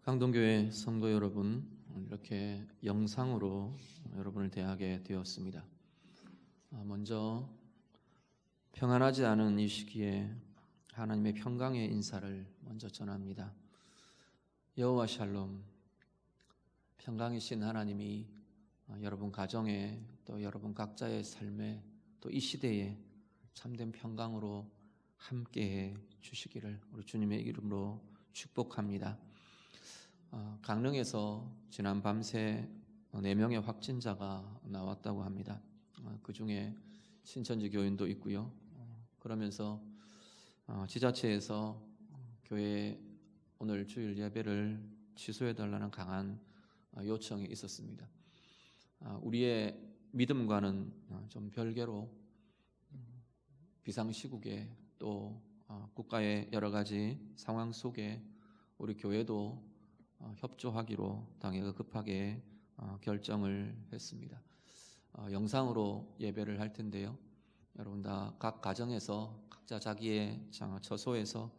강동교회 성도 여러분, 이렇게 영상으로 여러분을 대하게 되었습니다. 먼저 평안하지 않은 이 시기에 하나님의 평강의 인사를 먼저 전합니다. 여호와 샬롬, 평강이신 하나님이 여러분 가정에 또 여러분 각자의 삶에 또 이 시대에 참된 평강으로 함께해 주시기를 우리 주님의 이름으로 축복합니다. 강릉에서 지난 밤새 4명의 확진자가 나왔다고 합니다. 그 중에 신천지 교인도 있고요. 그러면서 지자체에서 교회 오늘 주일 예배를 취소해달라는 강한 요청이 있었습니다. 우리의 믿음과는 좀 별개로 비상시국에 또 국가의 여러 가지 상황 속에 우리 교회도 협조하기로 당회가 급하게 결정을 했습니다. 영상으로 예배를 할 텐데요. 여러분 다 각 가정에서 각자 자기의 처소에서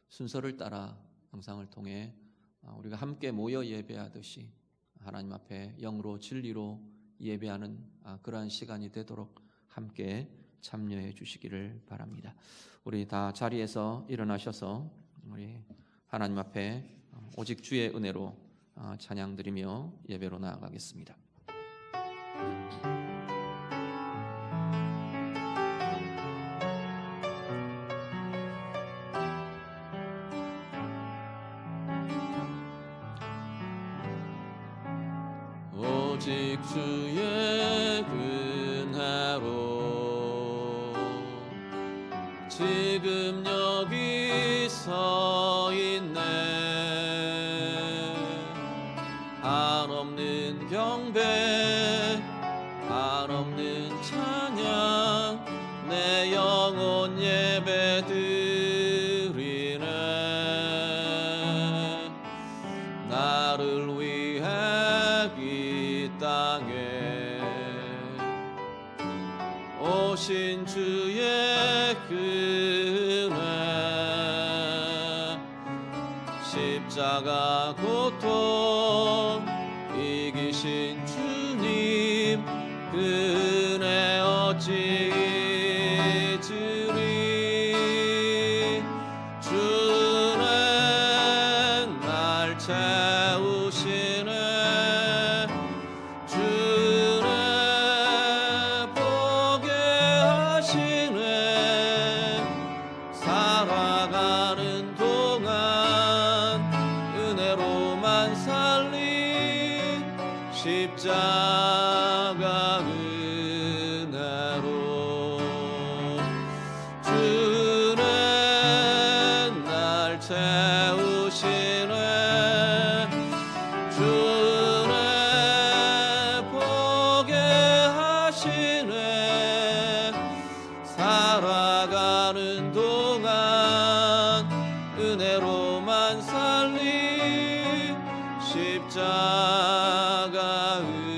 순서를 따라 영상을 통해 우리가 함께 모여 예배하듯이 하나님 앞에 영으로 진리로 예배하는 그러한 시간이 되도록 함께 참여해 주시기를 바랍니다. 우리 다 자리에서 일어나셔서 우리 하나님 앞에 오직 주의 은혜로 찬양드리며 예배로 나아가겠습니다. 오직 주의 은혜로 지금 여기 서 있네. 한없는 경배 한없는 찬양 내 영혼 예배 드리네. 나를 위해 이 땅에 오신 주의 은혜 십자가 고통 이기신 주님 은혜 어찌 잊으리. 주는 날 채우시네. 주는 보게 하시네. 살아가는 동안 은혜로만 살린 십자가 은혜로. 주는 날 채우시네. 주는 보게 하시네. 살아가는 동안 은혜로만 살린 십자가 은혜로.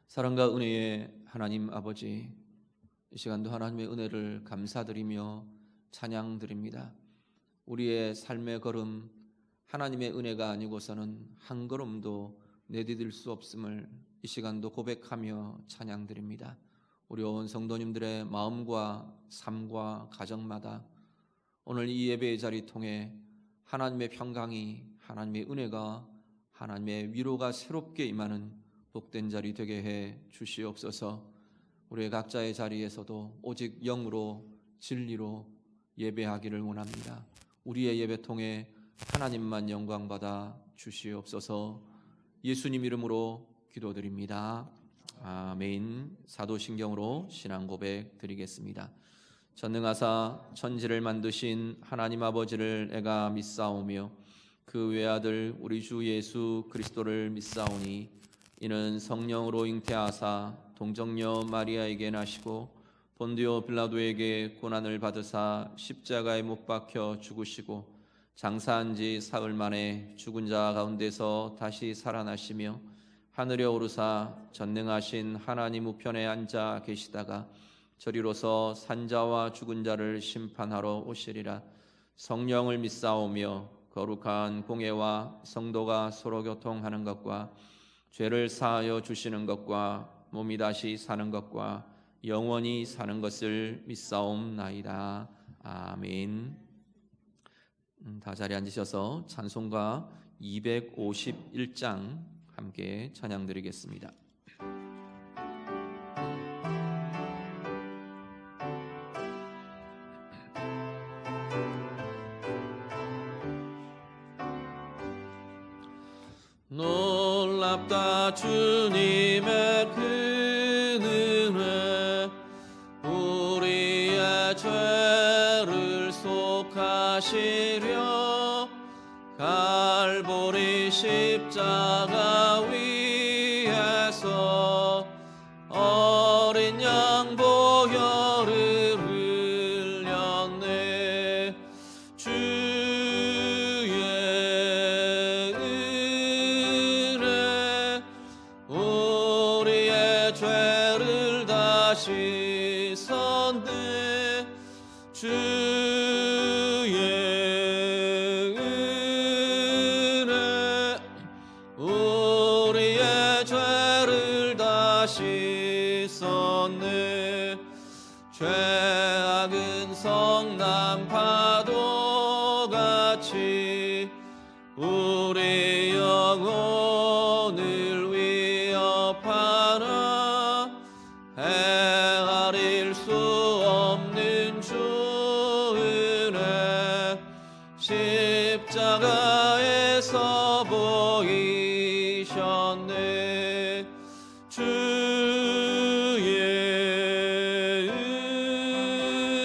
사랑과 은혜의 하나님 아버지, 이 시간도 하나님의 은혜를 감사드리며 찬양드립니다. 우리의 삶의 걸음 하나님의 은혜가 아니고서는 한 걸음도 내디딜 수 없음을 이 시간도 고백하며 찬양드립니다. 우리 온 성도님들의 마음과 삶과 가정마다 오늘 이 예배의 자리 통해 하나님의 평강이, 하나님의 은혜가, 하나님의 위로가 새롭게 임하는 복된 자리 되게 해 주시옵소서. 우리의 각자의 자리에서도 오직 영으로 진리로 예배하기를 원합니다. 우리의 예배 통해 하나님만 영광받아 주시옵소서. 예수님 이름으로 기도드립니다. 아멘. 사도신경으로 신앙 고백 드리겠습니다. 전능하사 천지를 만드신 하나님 아버지를 내가 믿사오며 그 외아들 우리 주 예수 그리스도를 믿사오니 이는 성령으로 잉태하사 동정녀 마리아에게 나시고 본디오 빌라도에게 고난을 받으사 십자가에 못 박혀 죽으시고 장사한 지 사흘 만에 죽은 자 가운데서 다시 살아나시며 하늘에 오르사 전능하신 하나님 우편에 앉아 계시다가 저리로서 산자와 죽은 자를 심판하러 오시리라. 성령을 믿사오며 거룩한 공예와 성도가 서로 교통하는 것과 죄를 사하여 주시는 것과 몸이 다시 사는 것과 영원히 사는 것을 믿사옵나이다. 아멘. 다 자리에 앉으셔서 찬송가 251장 함께 찬양 드리겠습니다. 놀랍다 주님의 그 은혜, 우리의 죄를 속하시려 갈보리 십자가 위에서 어린 양 보혈을 흘렸네. 주의 은혜 우리의 죄를 다 씻었네. 주의 은혜 우리의 죄를 다 씻었네. 죄악은 성난 파도같이 우리 영혼을 위협하나 헤아릴 수 없는 주 은혜 십자가에서 보이셨네. 주의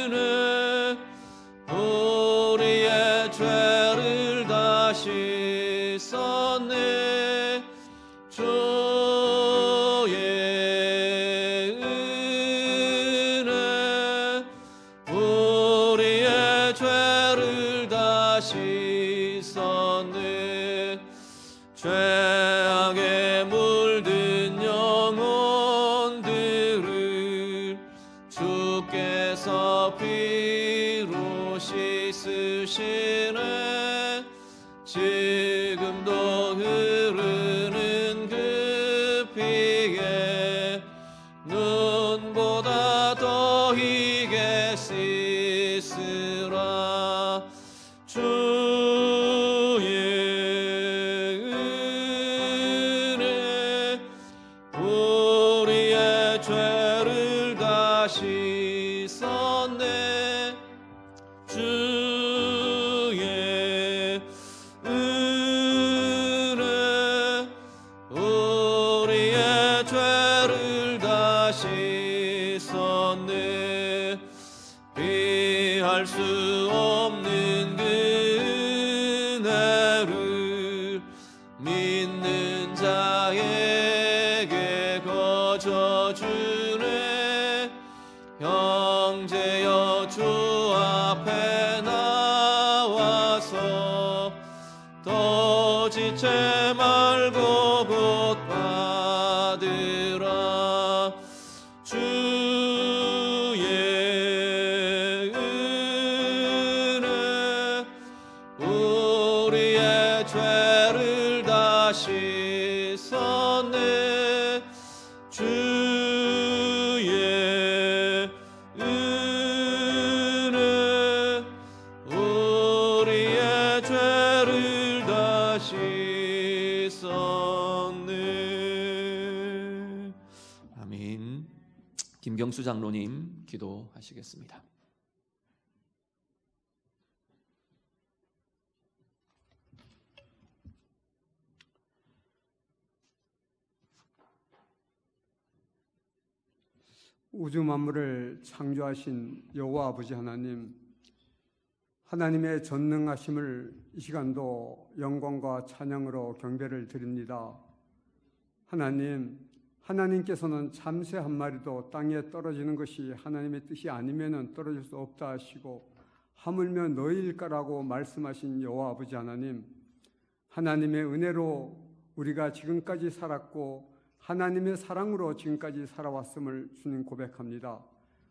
은혜 우리의 죄를 다 씻었네. 주의 은혜 우리의 죄를 다 씻었네. 죄악에 물든 영혼들을 주께서 피로 씻으시네. 지금도 흐르는 그 피에 눈보다 더 희게 씻으라. 주의 은혜 우리의 죄를 다 씻었네. 주의 은혜 우리의 죄를 다 씻었네. 피할 수 없는 그 은혜를 믿는 자에게 거저주네. 형제여 주 앞에 나와서 더 지체 말고 곧 받으라. 주의 은혜 우리의 죄를 다 씻었네. 주의 은혜 우리의 죄를 다 씻었네. 아멘. 김경수 장로님 기도하시겠습니다. 우주 만물을 창조하신 여호와 아버지 하나님, 하나님의 전능하심을 이 시간도 영광과 찬양으로 경배를 드립니다. 하나님, 하나님께서는 참새 한 마리도 땅에 떨어지는 것이 하나님의 뜻이 아니면 떨어질 수 없다 하시고 하물며 너희일까라고 말씀하신 여호와 아버지 하나님, 하나님의 은혜로 우리가 지금까지 살았고 하나님의 사랑으로 지금까지 살아왔음을 주님 고백합니다.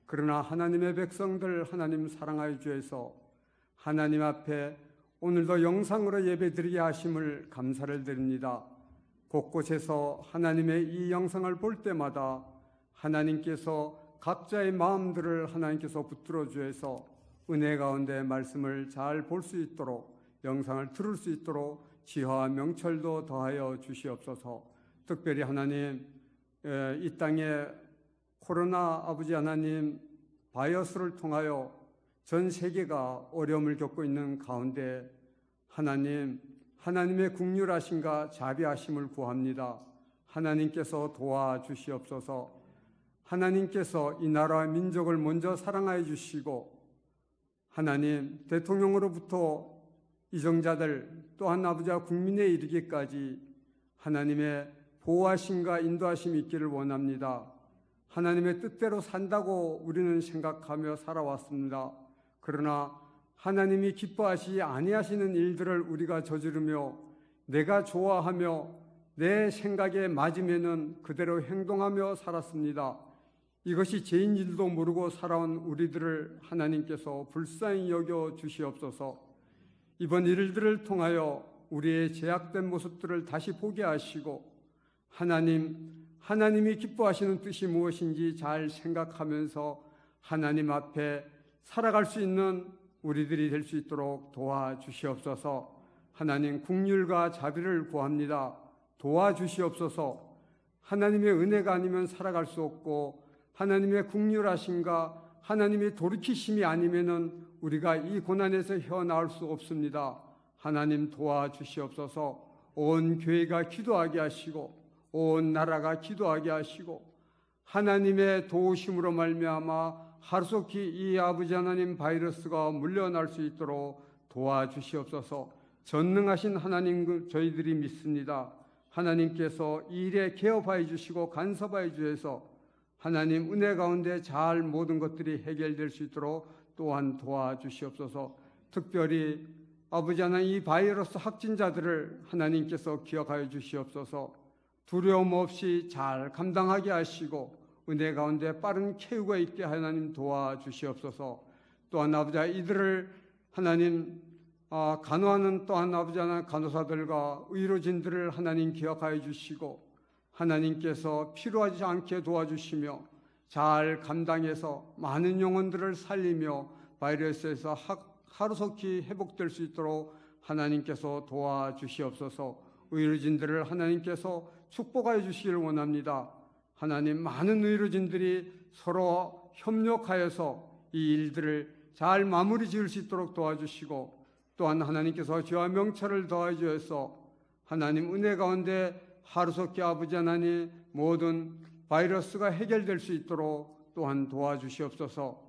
그러나 하나님의 백성들 하나님 사랑하여 주셔서 하나님 앞에 오늘도 영상으로 예배드리게 하심을 감사를 드립니다. 곳곳에서 하나님의 이 영상을 볼 때마다 하나님께서 각자의 마음들을 하나님께서 붙들어 주셔서 은혜 가운데 말씀을 잘 볼 수 있도록 영상을 들을 수 있도록 지혜와 명철도 더하여 주시옵소서. 특별히 하나님 이 땅에 코로나 아버지 하나님 바이러스를 통하여 전 세계가 어려움을 겪고 있는 가운데 하나님의 긍휼하심과 자비하심을 구합니다. 하나님께서 도와주시옵소서. 하나님께서 이 나라와 민족을 먼저 사랑하여 주시고 하나님 대통령으로부터 이정자들 또한 아버지와 국민에 이르기까지 하나님의 보호하심과 인도하심이 있기를 원합니다. 하나님의 뜻대로 산다고 우리는 생각하며 살아왔습니다. 그러나 하나님이 기뻐하시지 아니하시는 일들을 우리가 저지르며 내가 좋아하며 내 생각에 맞으면은 그대로 행동하며 살았습니다. 이것이 죄인일도 모르고 살아온 우리들을 하나님께서 불쌍히 여겨 주시옵소서. 이번 일들을 통하여 우리의 제약된 모습들을 다시 보게 하시고 하나님이 기뻐하시는 뜻이 무엇인지 잘 생각하면서 하나님 앞에 살아갈 수 있는 우리들이 될 수 있도록 도와주시옵소서. 하나님 긍휼과 자비를 구합니다. 도와주시옵소서. 하나님의 은혜가 아니면 살아갈 수 없고 하나님의 긍휼하심과 하나님의 돌이키심이 아니면은 우리가 이 고난에서 헤어나올 수 없습니다. 하나님 도와주시옵소서. 온 교회가 기도하게 하시고 온 나라가 기도하게 하시고 하나님의 도우심으로 말미암아 하루속히 이 아버지 하나님 바이러스가 물러날 수 있도록 도와주시옵소서. 전능하신 하나님 저희들이 믿습니다. 하나님께서 이 일에 개업하여 주시고 간섭하여 주셔서 하나님 은혜 가운데 잘 모든 것들이 해결될 수 있도록 또한 도와주시옵소서. 특별히 아버지 하나님 이 바이러스 확진자들을 하나님께서 기억하여 주시옵소서. 두려움 없이 잘 감당하게 하시고 은혜 가운데 빠른 쾌유가 있게 하나님 도와주시옵소서. 또한 아버지 이들을 하나님 간호하는 또한 아버지 하나님 간호사들과 의료진들을 하나님 기억하여 주시고 하나님께서 필요하지 않게 도와주시며 잘 감당해서 많은 영혼들을 살리며 바이러스에서 하루속히 회복될 수 있도록 하나님께서 도와주시옵소서. 의료진들을 하나님께서 축복하여 주시기를 원합니다. 하나님 많은 의료진들이 서로 협력하여서 이 일들을 잘 마무리 지을 수 있도록 도와주시고 또한 하나님께서 지혜와 명철을 더하여 주셔서 하나님 은혜 가운데 하루속히 아버지 하나님 모든 바이러스가 해결될 수 있도록 또한 도와주시옵소서.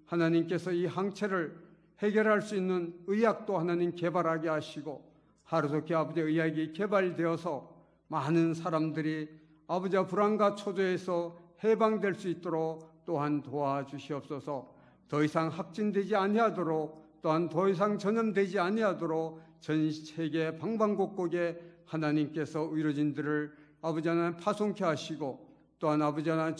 하나님께서 이 항체를 해결할 수 있는 의약도 하나님 개발하게 하시고 하루속히 아버지 의학이 개발되어서 많은 사람들이 아버지와 불안과 초조에서 해방될 수 있도록 또한 도와주시옵소서. 더 이상 확진되지 아니하도록 또한 더 이상 전염되지 아니하도록 전 세계 방방곡곡에 하나님께서 의료진들을 아버지 하나님 파송케 하시고 또한 아버지 하나님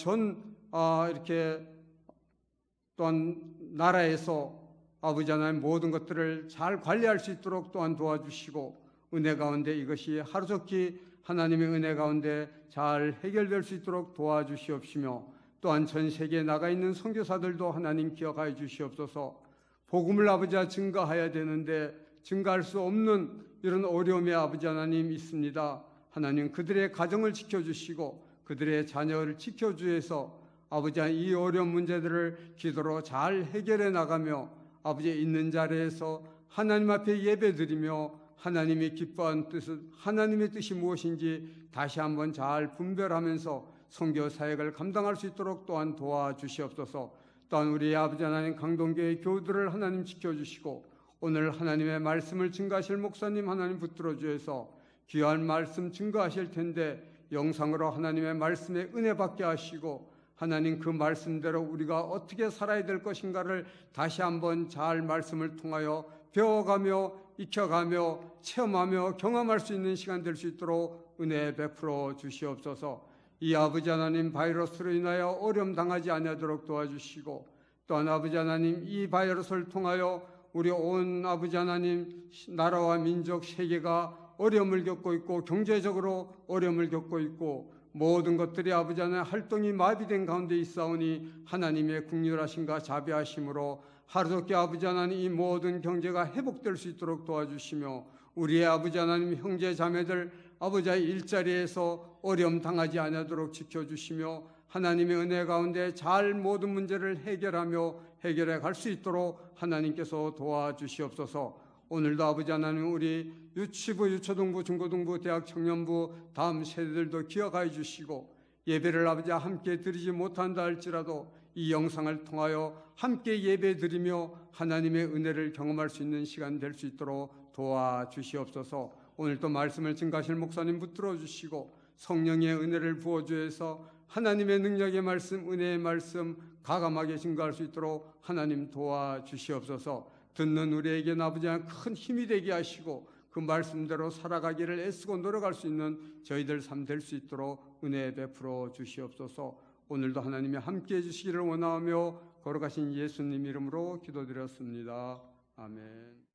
또한 나라에서 아버지 하나님 모든 것들을 잘 관리할 수 있도록 또한 도와주시고 은혜 가운데 이것이 하루속히 하나님의 은혜 가운데 잘 해결될 수 있도록 도와주시옵시며 또한 전 세계에 나가 있는 선교사들도 하나님 기억하여 주시옵소서. 복음을 아버지와 증거해야 되는데 증거할 수 없는 이런 어려움에 아버지 하나님 있습니다. 하나님 그들의 가정을 지켜주시고 그들의 자녀를 지켜주셔서 아버지 이 어려운 문제들을 기도로 잘 해결해 나가며 아버지 있는 자리에서 하나님 앞에 예배드리며 하나님이 기뻐한 뜻은 하나님의 뜻이 무엇인지 다시 한번 잘 분별하면서 선교 사역을 감당할 수 있도록 또한 도와주시옵소서. 또한 우리 아버지 하나님 강동교회 교우들을 하나님 지켜주시고 오늘 하나님의 말씀을 증거하실 목사님 하나님 붙들어 주셔서 귀한 말씀 증거하실 텐데 영상으로 하나님의 말씀에 은혜 받게 하시고 하나님 그 말씀대로 우리가 어떻게 살아야 될 것인가를 다시 한번 잘 말씀을 통하여 배워가며 익혀가며 체험하며 경험할 수 있는 시간 될 수 있도록 은혜 베풀어 주시옵소서. 이 아버지 하나님 바이러스로 인하여 어려움 당하지 아니하도록 도와주시고, 또한 아버지 하나님 이 바이러스를 통하여 우리 온 아버지 하나님 나라와 민족 세계가 어려움을 겪고 있고 경제적으로 어려움을 겪고 있고 모든 것들이 아버지 하나님 활동이 마비된 가운데 있사오니 하나님의 긍휼하심과 자비하심으로 하루속히 아버지 하나님 이 모든 경제가 회복될 수 있도록 도와주시며, 우리의 아버지 하나님 형제 자매들 아버지의 일자리에서 어려움 당하지 않도록 지켜주시며, 하나님의 은혜 가운데 잘 모든 문제를 해결해 갈 수 있도록 하나님께서 도와주시옵소서. 오늘도 아버지 하나님 우리 유치부, 유초등부, 중고등부, 대학 청년부 다음 세대들도 기억하여 주시고, 예배를 아버지 함께 드리지 못한다 할지라도 이 영상을 통하여 함께 예배 드리며 하나님의 은혜를 경험할 수 있는 시간 될 수 있도록 도와주시옵소서. 오늘도 말씀을 증가하실 목사님 붙들어 주시고 성령의 은혜를 부어주셔서 하나님의 능력의 말씀, 은혜의 말씀 가감하게 증가할 수 있도록 하나님 도와주시옵소서. 듣는 우리에게 아버지 큰 힘이 되게 하시고 그 말씀대로 살아가기를 애쓰고 노력할 수 있는 저희들 삶 될 수 있도록 은혜 베풀어 주시옵소서. 오늘도 하나님이 함께해 주시기를 원하며 거룩하신 예수님 이름으로 기도드렸습니다. 아멘.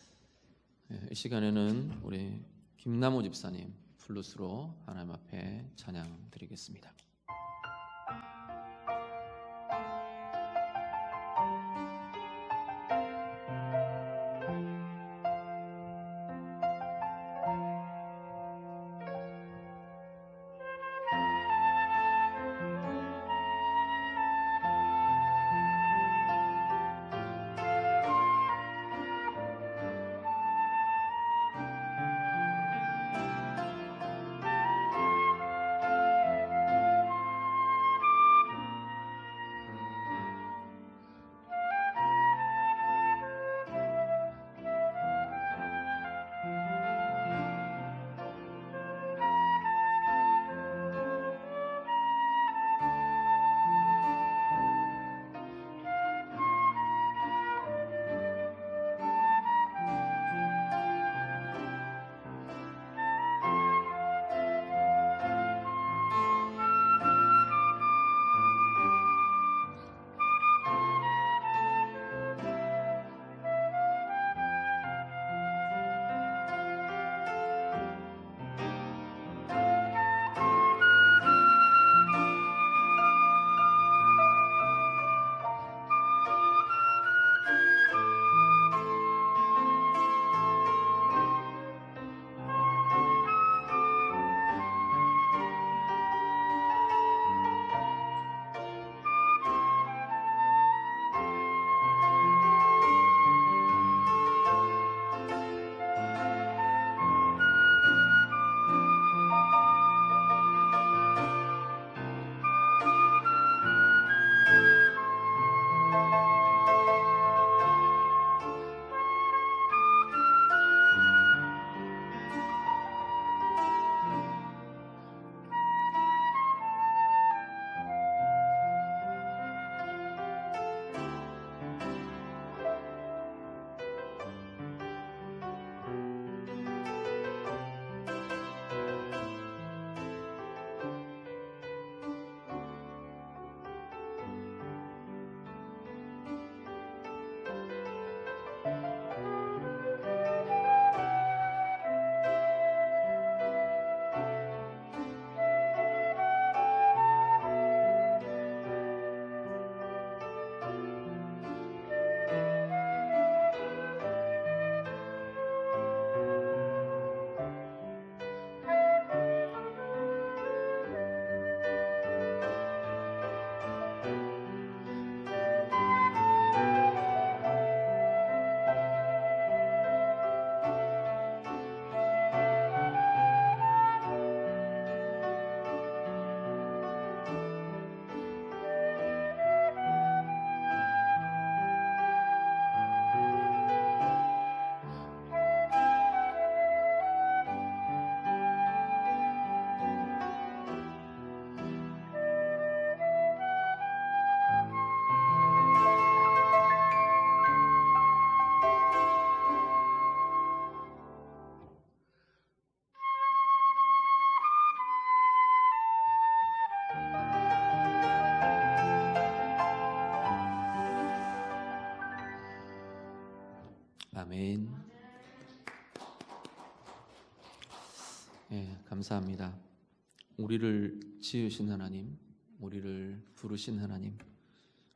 이 시간에는 우리 김남호 집사님 플루스로 하나님 앞에 찬양 드리겠습니다. 아멘. 예, 감사합니다. 우리를 지으신 하나님, 우리를 부르신 하나님,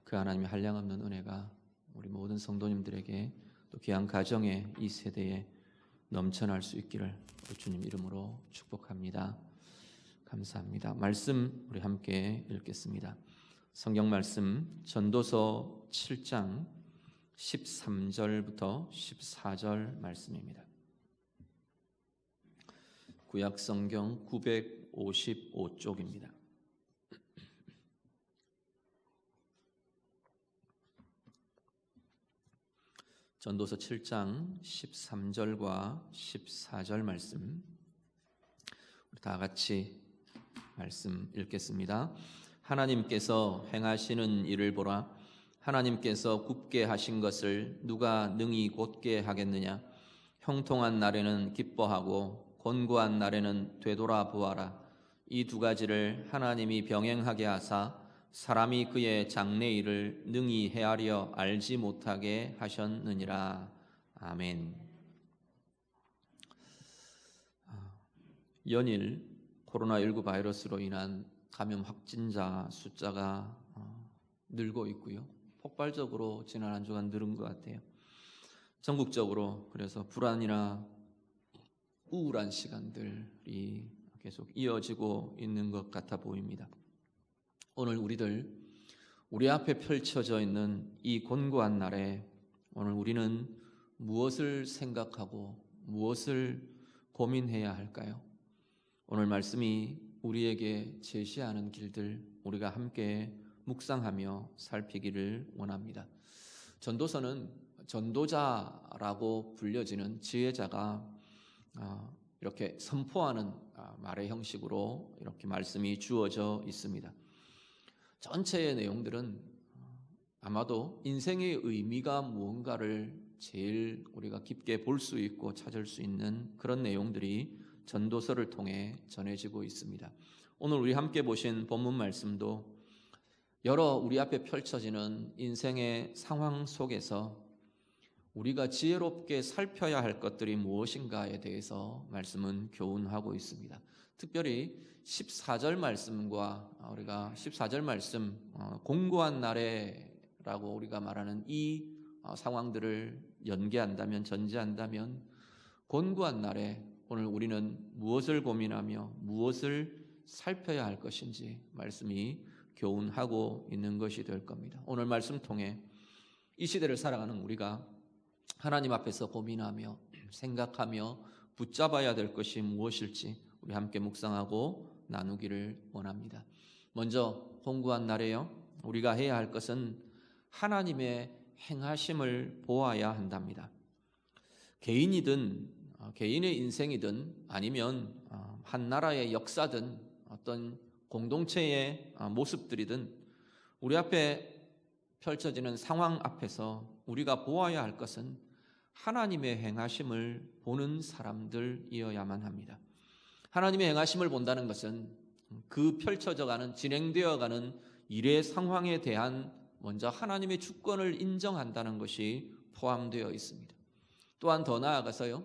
그 하나님의 한량없는 은혜가 우리 모든 성도님들에게 또 귀한 가정의 이 세대에 넘쳐날 수 있기를 우리 주님 이름으로 축복합니다. 감사합니다. 말씀 우리 함께 읽겠습니다. 성경 말씀 전도서 7장 13절부터 14절 말씀입니다. 구약 성경 955쪽입니다. 전도서 7장 13절과 14절 말씀 우리 다 같이 말씀 읽겠습니다. 하나님께서 행하시는 일을 보라. 하나님께서 굽게 하신 것을 누가 능히 곧게 하겠느냐. 형통한 날에는 기뻐하고 곤고한 날에는 되돌아보아라. 이 두 가지를 하나님이 병행하게 하사 사람이 그의 장래일을 능히 헤아려 알지 못하게 하셨느니라. 아멘. 연일 코로나19 바이러스로 인한 감염 확진자 숫자가 늘고 있고요. 폭발적으로 지난 한 주간 늘은 것 같아요. 전국적으로 그래서 불안이나 우울한 시간들이 계속 이어지고 있는 것 같아 보입니다. 오늘 우리 앞에 펼쳐져 있는 이 곤고한 날에 오늘 우리는 무엇을 생각하고 무엇을 고민해야 할까요? 오늘 말씀이 우리에게 제시하는 길들 우리가 함께 묵상하며 살피기를 원합니다. 전도서는 전도자라고 불려지는 지혜자가 이렇게 선포하는 말의 형식으로 이렇게 말씀이 주어져 있습니다. 전체의 내용들은 아마도 인생의 의미가 무언가를 제일 우리가 깊게 볼 수 있고 찾을 수 있는 그런 내용들이 전도서를 통해 전해지고 있습니다. 오늘 우리 함께 보신 본문 말씀도 여러 우리 앞에 펼쳐지는 인생의 상황 속에서 우리가 지혜롭게 살펴야 할 것들이 무엇인가에 대해서 말씀은 교훈하고 있습니다. 특별히 14절 말씀과 우리가 14절 말씀 공고한 날에라고 우리가 말하는 이 상황들을 연계한다면 전제한다면 곤고한 날에 오늘 우리는 무엇을 고민하며 무엇을 살펴야 할 것인지 말씀이 교훈하고 있는 것이 될 겁니다. 오늘 말씀 통해 이 시대를 살아가는 우리가 하나님 앞에서 고민하며 생각하며 붙잡아야 될 것이 무엇일지 우리 함께 묵상하고 나누기를 원합니다. 먼저 곤고한 날에요. 우리가 해야 할 것은 하나님의 행하심을 보아야 한답니다. 개인이든 개인의 인생이든 아니면 한 나라의 역사든 어떤 공동체의 모습들이든 우리 앞에 펼쳐지는 상황 앞에서 우리가 보아야 할 것은 하나님의 행하심을 보는 사람들이어야만 합니다. 하나님의 행하심을 본다는 것은 그 펼쳐져가는 진행되어가는 일의 상황에 대한 먼저 하나님의 주권을 인정한다는 것이 포함되어 있습니다. 또한 더 나아가서요,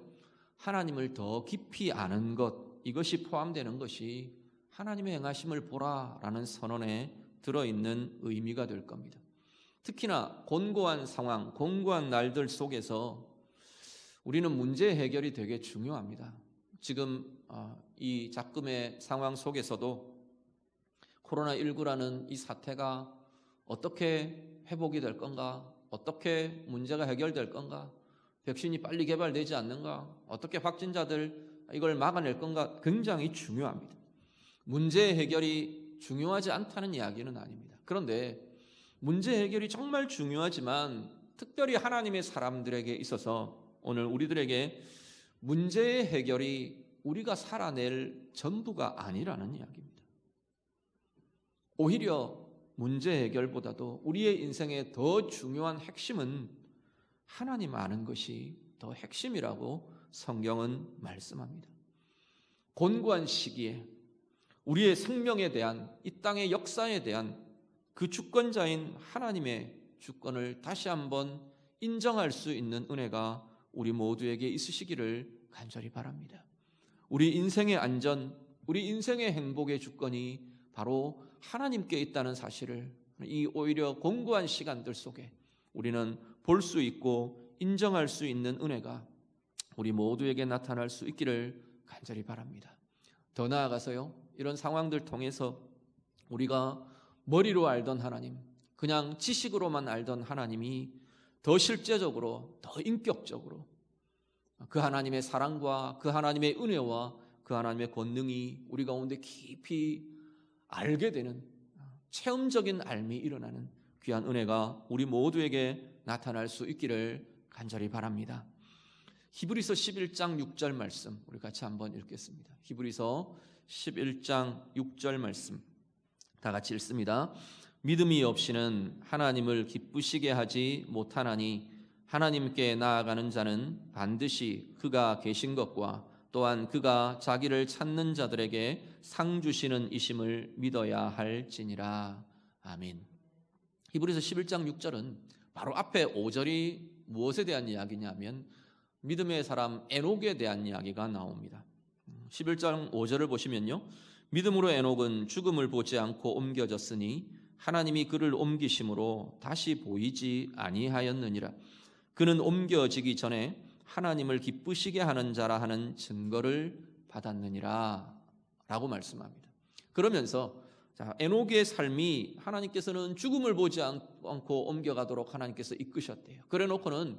하나님을 더 깊이 아는 것, 이것이 포함되는 것이 하나님의 행하심을 보라라는 선언에 들어있는 의미가 될 겁니다. 특히나 곤고한 상황, 곤고한 날들 속에서 우리는 문제 해결이 되게 중요합니다. 지금 이 작금의 상황 속에서도 코로나19라는 이 사태가 어떻게 회복이 될 건가? 어떻게 문제가 해결될 건가? 백신이 빨리 개발되지 않는가? 어떻게 확진자들 이걸 막아낼 건가? 굉장히 중요합니다. 문제 해결이 중요하지 않다는 이야기는 아닙니다. 그런데 문제 해결이 정말 중요하지만 특별히 하나님의 사람들에게 있어서 오늘 우리들에게 문제의 해결이 우리가 살아낼 전부가 아니라는 이야기입니다. 오히려 문제 해결보다도 우리의 인생의 더 중요한 핵심은 하나님 아는 것이 더 핵심이라고 성경은 말씀합니다. 곤고한 시기에 우리의 생명에 대한 이 땅의 역사에 대한 그 주권자인 하나님의 주권을 다시 한번 인정할 수 있는 은혜가 우리 모두에게 있으시기를 간절히 바랍니다. 우리 인생의 안전, 우리 인생의 행복의 주권이 바로 하나님께 있다는 사실을 이 오히려 공고한 시간들 속에 우리는 볼 수 있고 인정할 수 있는 은혜가 우리 모두에게 나타날 수 있기를 간절히 바랍니다. 더 나아가서요, 이런 상황들 통해서 우리가 머리로 알던 하나님, 그냥 지식으로만 알던 하나님이 더 실제적으로, 더 인격적으로 그 하나님의 사랑과 그 하나님의 은혜와 그 하나님의 권능이 우리 가운데 깊이 알게 되는 체험적인 삶이 일어나는 귀한 은혜가 우리 모두에게 나타날 수 있기를 간절히 바랍니다. 히브리서 11장 6절 말씀 우리 같이 한번 읽겠습니다. 히브리서 11장 6절 말씀 다 같이 읽습니다. 믿음이 없이는 하나님을 기쁘시게 하지 못하나니 하나님께 나아가는 자는 반드시 그가 계신 것과 또한 그가 자기를 찾는 자들에게 상 주시는 이심을 믿어야 할지니라. 아멘. 히브리서 11장 6절은 바로 앞에 5절이 무엇에 대한 이야기냐면 믿음의 사람 에녹에 대한 이야기가 나옵니다. 11장 5절을 보시면요, 믿음으로 에녹은 죽음을 보지 않고 옮겨졌으니 하나님이 그를 옮기심으로 다시 보이지 아니하였느니라. 그는 옮겨지기 전에 하나님을 기쁘시게 하는 자라 하는 증거를 받았느니라 라고 말씀합니다. 그러면서 에녹의 삶이 하나님께서는 죽음을 보지 않고 옮겨가도록 하나님께서 이끄셨대요. 그래 놓고는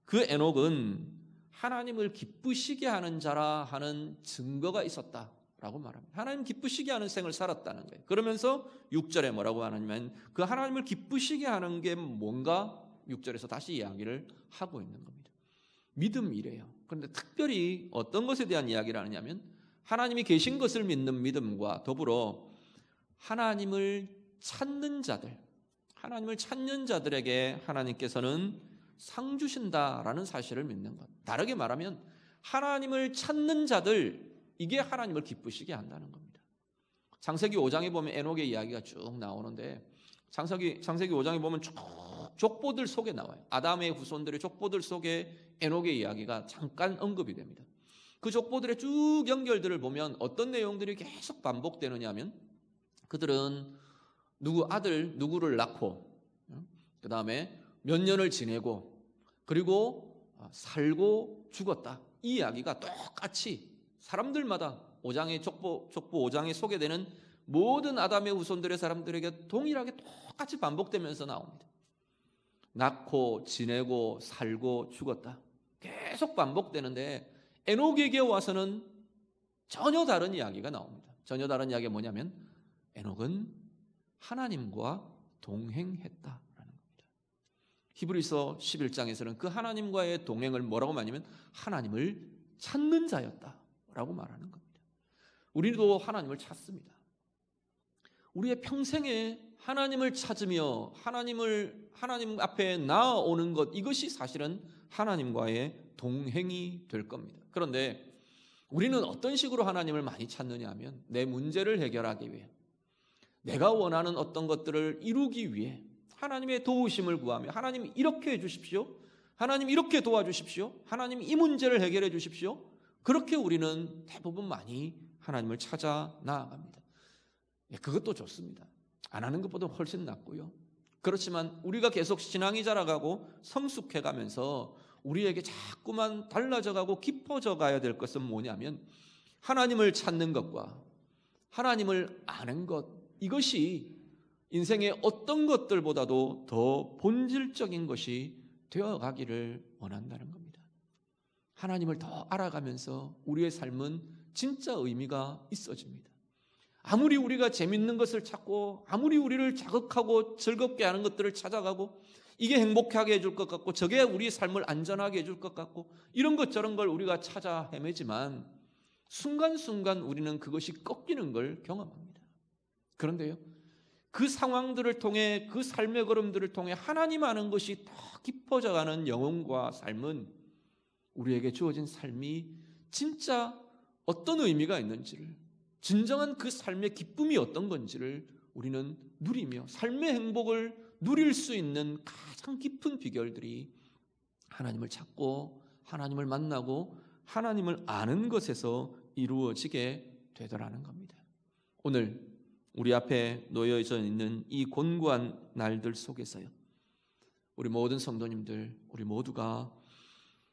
그 에녹은 하나님을 기쁘시게 하는 자라 하는 증거가 있었다라고 말합니다. 하나님 기쁘시게 하는 생을 살았다는 거예요. 그러면서 6절에 뭐라고 하냐면 그 하나님을 기쁘시게 하는 게 뭔가 6절에서 다시 이야기를 하고 있는 겁니다. 믿음이래요. 그런데 특별히 어떤 것에 대한 이야기를 하느냐면 하나님이 계신 것을 믿는 믿음과 더불어 하나님을 찾는 자들, 하나님을 찾는 자들에게 하나님께서는 상 주신다라는 사실을 믿는 것. 다르게 말하면 하나님을 찾는 자들, 이게 하나님을 기쁘시게 한다는 겁니다. 창세기 5장에 보면 에녹의 이야기가 쭉 나오는데 창세기 5장에 보면 쭉 족보들 속에 나와요. 아담의 후손들의 족보들 속에 에녹의 이야기가 잠깐 언급이 됩니다. 그 족보들의 쭉 연결들을 보면 어떤 내용들이 계속 반복되느냐 하면 그들은 누구 아들 누구를 낳고 그 다음에 몇 년을 지내고 그리고 살고 죽었다. 이 이야기가 똑같이 사람들마다 5장의 족보 5장에 소개되는 모든 아담의 후손들의 사람들에게 동일하게 똑같이 반복되면서 나옵니다. 낳고 지내고 살고 죽었다. 계속 반복되는데 에녹에게 와서는 전혀 다른 이야기가 나옵니다. 전혀 다른 이야기가 뭐냐면 에녹은 하나님과 동행했다라는 겁니다. 히브리서 11장에서는 그 하나님과의 동행을 뭐라고 말하냐면 하나님을 찾는 자였다라고 말하는 겁니다. 우리도 하나님을 찾습니다. 우리의 평생에 하나님을 찾으며 하나님 앞에 나아오는 것, 이것이 사실은 하나님과의 동행이 될 겁니다. 그런데 우리는 어떤 식으로 하나님을 많이 찾느냐 하면 내 문제를 해결하기 위해, 내가 원하는 어떤 것들을 이루기 위해 하나님의 도우심을 구하며 하나님 이렇게 해주십시오, 하나님 이렇게 도와주십시오, 하나님 이 문제를 해결해 주십시오. 그렇게 우리는 대부분 많이 하나님을 찾아 나아갑니다. 그것도 좋습니다. 안 하는 것보다 훨씬 낫고요. 그렇지만 우리가 계속 신앙이 자라가고 성숙해가면서 우리에게 자꾸만 달라져가고 깊어져 가야 될 것은 뭐냐면 하나님을 찾는 것과 하나님을 아는 것, 이것이 인생의 어떤 것들보다도 더 본질적인 것이 되어가기를 원한다는 겁니다. 하나님을 더 알아가면서 우리의 삶은 진짜 의미가 있어집니다. 아무리 우리가 재밌는 것을 찾고 아무리 우리를 자극하고 즐겁게 하는 것들을 찾아가고 이게 행복하게 해줄 것 같고 저게 우리 삶을 안전하게 해줄 것 같고 이런 것 저런 걸 우리가 찾아 헤매지만 순간순간 우리는 그것이 꺾이는 걸 경험합니다. 그런데요, 그 상황들을 통해 그 삶의 걸음들을 통해 하나님 아는 것이 더 깊어져가는 영혼과 삶은 우리에게 주어진 삶이 진짜 어떤 의미가 있는지를, 진정한 그 삶의 기쁨이 어떤 건지를 우리는 누리며 삶의 행복을 누릴 수 있는 가장 깊은 비결들이 하나님을 찾고 하나님을 만나고 하나님을 아는 것에서 이루어지게 되더라는 겁니다. 오늘 우리 앞에 놓여져 있는 이 곤고한 날들 속에서요, 우리 모든 성도님들, 우리 모두가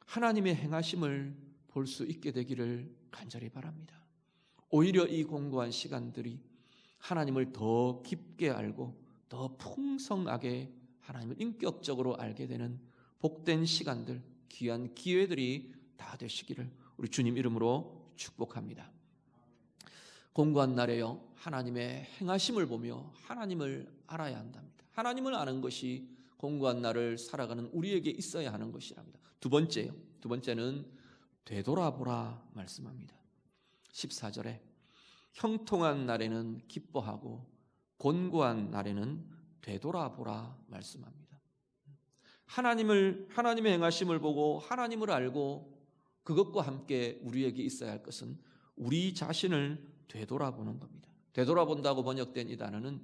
하나님의 행하심을 볼 수 있게 되기를 간절히 바랍니다. 오히려 이 곤고한 시간들이 하나님을 더 깊게 알고 더 풍성하게 하나님을 인격적으로 알게 되는 복된 시간들, 귀한 기회들이 다 되시기를 우리 주님 이름으로 축복합니다. 곤고한 날에요, 하나님의 행하심을 보며 하나님을 알아야 한답니다. 하나님을 아는 것이 곤고한 날을 살아가는 우리에게 있어야 하는 것이랍니다. 두 번째는 되돌아보라 말씀합니다. 14절에 형통한 날에는 기뻐하고 곤고한 날에는 되돌아보라 말씀합니다. 하나님의 행하심을 보고 하나님을 알고 그것과 함께 우리에게 있어야 할 것은 우리 자신을 되돌아보는 겁니다. 되돌아본다고 번역된 이 단어는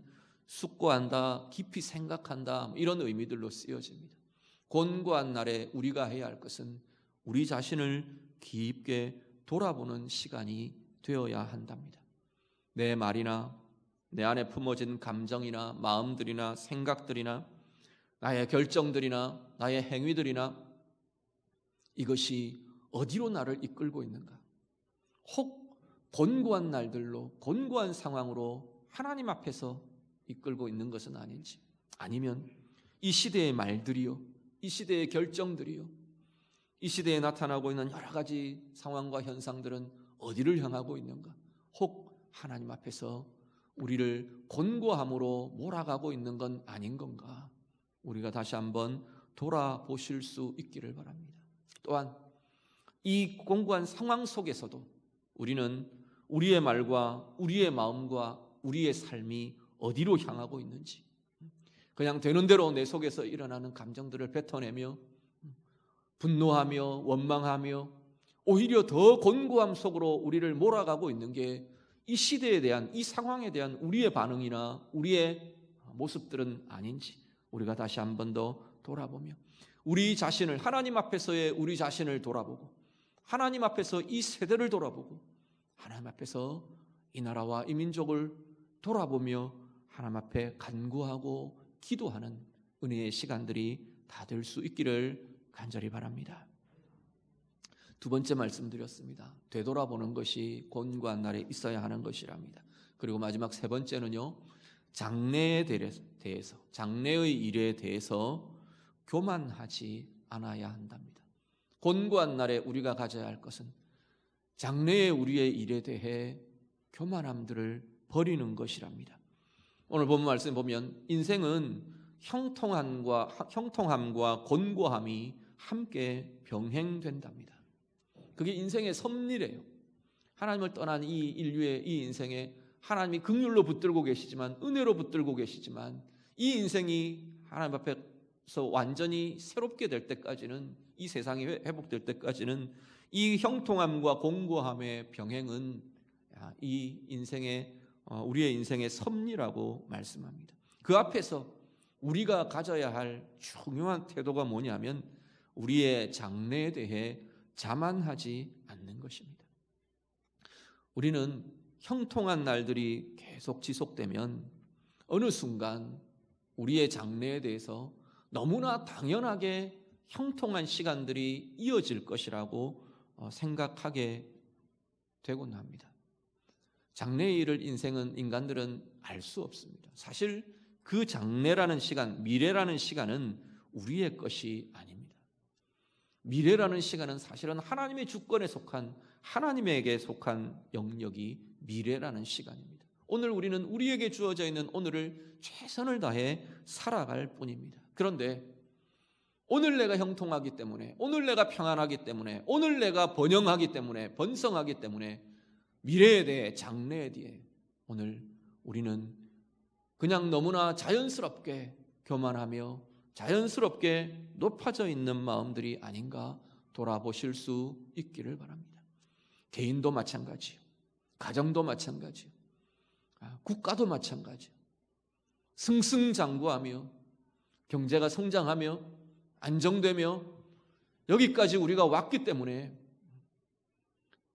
숙고한다, 깊이 생각한다, 이런 의미들로 쓰여집니다. 곤고한 날에 우리가 해야 할 것은 우리 자신을 깊게 돌아보는 시간이 되어야 한답니다. 내 말이나 내 안에 품어진 감정이나 마음들이나 생각들이나 나의 결정들이나 나의 행위들이나 이것이 어디로 나를 이끌고 있는가? 혹 곤고한 날들로, 곤고한 상황으로 하나님 앞에서 이끌고 있는 것은 아닌지, 아니면 이 시대의 말들이요, 이 시대의 결정들이요, 이 시대에 나타나고 있는 여러 가지 상황과 현상들은 어디를 향하고 있는가? 혹 하나님 앞에서 우리를 곤고함으로 몰아가고 있는 건 아닌 건가? 우리가 다시 한번 돌아보실 수 있기를 바랍니다. 또한 이 곤고한 상황 속에서도 우리는 우리의 말과 우리의 마음과 우리의 삶이 어디로 향하고 있는지, 그냥 되는 대로 내 속에서 일어나는 감정들을 뱉어내며 분노하며 원망하며 오히려 더 곤고함 속으로 우리를 몰아가고 있는 게 이 시대에 대한, 이 상황에 대한 우리의 반응이나 우리의 모습들은 아닌지 우리가 다시 한 번 더 돌아보며 우리 자신을, 하나님 앞에서의 우리 자신을 돌아보고 하나님 앞에서 이 세대를 돌아보고 하나님 앞에서 이 나라와 이 민족을 돌아보며 하나님 앞에 간구하고 기도하는 은혜의 시간들이 다 될 수 있기를 간절히 바랍니다. 두 번째 말씀드렸습니다. 되돌아보는 것이 곤고한 날에 있어야 하는 것이랍니다. 그리고 마지막 세 번째는요, 장래에 대해서, 장래의 일에 대해서 교만하지 않아야 한답니다. 곤고한 날에 우리가 가져야 할 것은 장래의 우리의 일에 대해 교만함들을 버리는 것이랍니다. 오늘 본 말씀 보면 인생은 형통함과 곤고함이 함께 병행된답니다. 그게 인생의 섭리래요. 하나님을 떠난 이 인류의 이 인생에 하나님이 긍휼로 붙들고 계시지만, 은혜로 붙들고 계시지만, 이 인생이 하나님 앞에서 완전히 새롭게 될 때까지는, 이 세상이 회복될 때까지는 이 형통함과 곤고함의 병행은 이 인생의 우리의 인생의 섭리라고 말씀합니다. 그 앞에서 우리가 가져야 할 중요한 태도가 뭐냐면 우리의 장래에 대해 자만하지 않는 것입니다. 우리는 형통한 날들이 계속 지속되면 어느 순간 우리의 장래에 대해서 너무나 당연하게 형통한 시간들이 이어질 것이라고 생각하게 되곤 합니다. 장래의 일을 인간들은 알 수 없습니다. 사실 그 장래라는 시간, 미래라는 시간은 우리의 것이 아닙니다. 미래라는 시간은 사실은 하나님의 주권에 속한, 하나님에게 속한 영역이 미래라는 시간입니다. 오늘 우리는 우리에게 주어져 있는 오늘을 최선을 다해 살아갈 뿐입니다. 그런데 오늘 내가 형통하기 때문에, 오늘 내가 평안하기 때문에, 오늘 내가 번영하기 때문에, 번성하기 때문에 미래에 대해, 장래에 대해 오늘 우리는 그냥 너무나 자연스럽게 교만하며 자연스럽게 높아져 있는 마음들이 아닌가 돌아보실 수 있기를 바랍니다. 개인도 마찬가지요, 가정도 마찬가지요, 국가도 마찬가지요. 승승장구하며 경제가 성장하며 안정되며 여기까지 우리가 왔기 때문에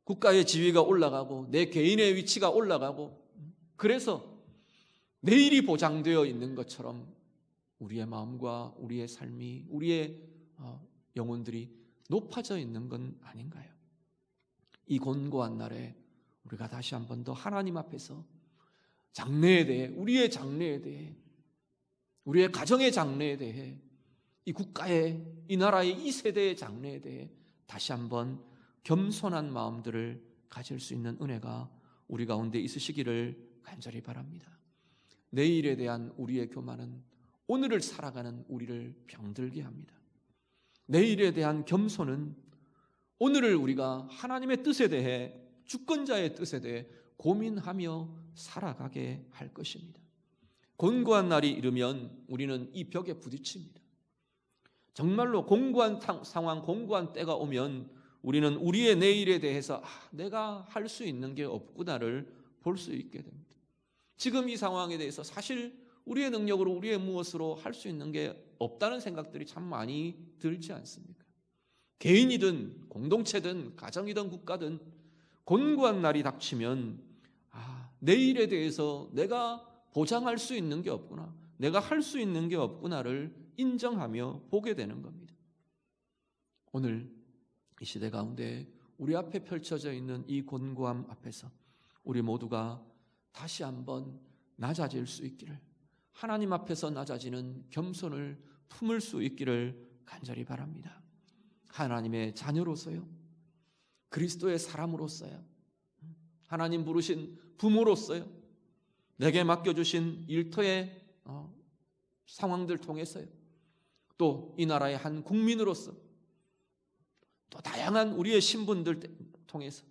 국가의 지위가 올라가고 내 개인의 위치가 올라가고 그래서 내일이 보장되어 있는 것처럼 우리의 마음과 우리의 삶이, 우리의 영혼들이 높아져 있는 건 아닌가요? 이 곤고한 날에 우리가 다시 한 번 더 하나님 앞에서 장래에 대해, 우리의 장래에 대해, 우리의 가정의 장래에 대해, 이 국가의, 이 나라의, 이 세대의 장래에 대해 다시 한번 겸손한 마음들을 가질 수 있는 은혜가 우리 가운데 있으시기를 간절히 바랍니다. 내일에 대한 우리의 교만은 오늘을 살아가는 우리를 병들게 합니다. 내일에 대한 겸손은 오늘을 우리가 하나님의 뜻에 대해, 주권자의 뜻에 대해 고민하며 살아가게 할 것입니다. 곤고한 날이 이르면 우리는 이 벽에 부딪힙니다. 정말로 공고한 상황, 공고한 때가 오면 우리는 우리의 내일에 대해서 내가 할 수 있는 게 없구나를 볼 수 있게 됩니다. 지금 이 상황에 대해서 사실 우리의 능력으로, 우리의 무엇으로 할 수 있는 게 없다는 생각들이 참 많이 들지 않습니까? 개인이든 공동체든 가정이든 국가든 곤고한 날이 닥치면 내일에 대해서 내가 보장할 수 있는 게 없구나, 내가 할 수 있는 게 없구나를 인정하며 보게 되는 겁니다. 오늘 이 시대 가운데 우리 앞에 펼쳐져 있는 이 곤고함 앞에서 우리 모두가 다시 한번 낮아질 수 있기를, 하나님 앞에서 낮아지는 겸손을 품을 수 있기를 간절히 바랍니다. 하나님의 자녀로서요, 그리스도의 사람으로서요, 하나님 부르신 부모로서요, 내게 맡겨주신 일터의 상황들 통해서요, 또 이 나라의 한 국민으로서, 또 다양한 우리의 신분들 통해서,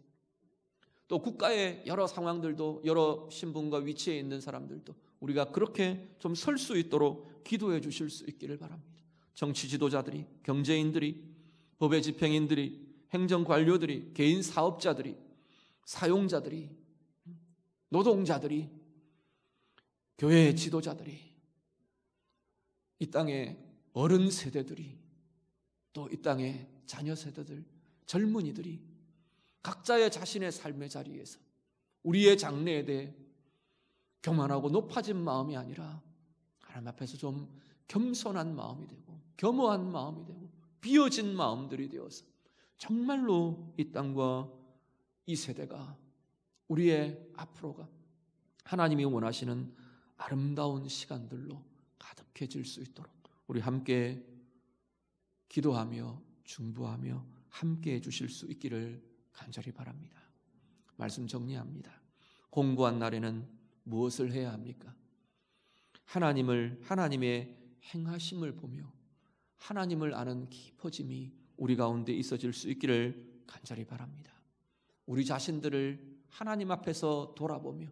또 국가의 여러 상황들도, 여러 신분과 위치에 있는 사람들도 우리가 그렇게 좀 설 수 있도록 기도해 주실 수 있기를 바랍니다. 정치 지도자들이, 경제인들이, 법의 집행인들이, 행정관료들이, 개인 사업자들이, 사용자들이, 노동자들이, 교회의 지도자들이, 이 땅의 어른 세대들이, 또 이 땅의 자녀 세대들, 젊은이들이 각자의 자신의 삶의 자리에서 우리의 장래에 대해 교만하고 높아진 마음이 아니라 하나님 앞에서 좀 겸손한 마음이 되고 겸허한 마음이 되고 비어진 마음들이 되어서 정말로 이 땅과 이 세대가, 우리의 앞으로가 하나님이 원하시는 아름다운 시간들로 가득해질 수 있도록 우리 함께 기도하며 중보하며 함께 해주실 수 있기를 간절히 바랍니다. 말씀 정리합니다. 공고한 날에는 무엇을 해야 합니까? 하나님의 행하심을 보며 하나님을 아는 깊어짐이 우리 가운데 있어질 수 있기를 간절히 바랍니다. 우리 자신들을 하나님 앞에서 돌아보며